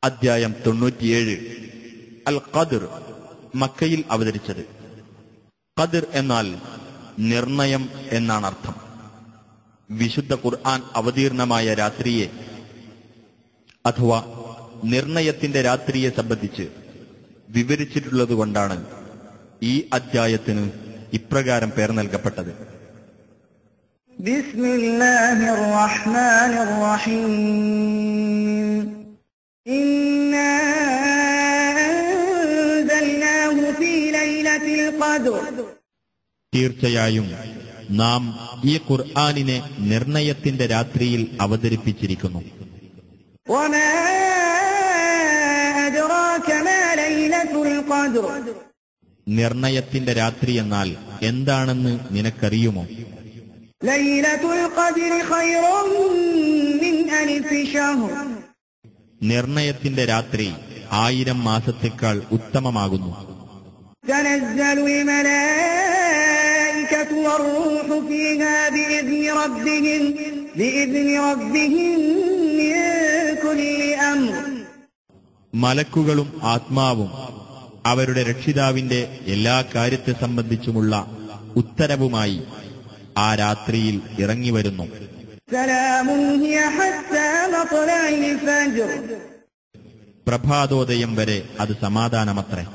അധ്യായം 97. അൽ ഖദ്ർ, മക്കയിൽ അവതരിച്ചത്. ഖദ്ർ എന്നാൽ നിർണയം എന്നാണ് അർത്ഥം. വിശുദ്ധ ഖുർആൻ അവതീർണമായ രാത്രിയെ അഥവാ നിർണയത്തിന്റെ രാത്രിയെ സംബന്ധിച്ച് വിവരിച്ചിട്ടുള്ളതുകൊണ്ടാണ് ഈ അധ്യായത്തിന് ഇപ്രകാരം പേർ നൽകപ്പെട്ടത്. ബിസ്മില്ലാഹിർ റഹ്മാനിർ റഹീം. ഇന്നാ അൻസൽനാഹു ഫീ ലൈലത്തിൽ ഖദ്ർ. തീർച്ചയായും നാം ഈ ഖുർആനിനെ നിർണയത്തിന്റെ രാത്രിയിൽ അവതരിപ്പിച്ചിരിക്കുന്നു. വമാ അദ്റാക മാ ലൈലത്തുൽ ഖദ്ർ. നിർണയത്തിന്റെ രാത്രി എന്നാൽ എന്താണെന്ന് നിനക്കറിയുമോ? ലൈലത്തുൽ ഖദ്രി ഖൈറും മിൻ അൽഫി ശഹ്ർ. നിർണയത്തിന്റെ രാത്രി 1000 മാസത്തേക്കാൾ ഉത്തമമാകുന്നു. തനസ്സലുൽ മലായികതു വറൂഹു ഫീഹാ ബിഇദ്നി റബ്ബിഹിം മിൻ കുല്ലി അംർ. മലക്കുകളും ആത്മാവും അവരുടെ രക്ഷിതാവിന്റെ എല്ലാ കാര്യത്തെ സംബന്ധിച്ചുമുള്ള ഉത്തരവുമായി ആ രാത്രിയിൽ ഇറങ്ങിവരുന്നു. സലാമുൻ ഹിയ ഹത്താ മത്ലഇൽ ഫജ്ർ. പ്രഭാതോദയം വരെ അത് സമാധാനമത്രേ.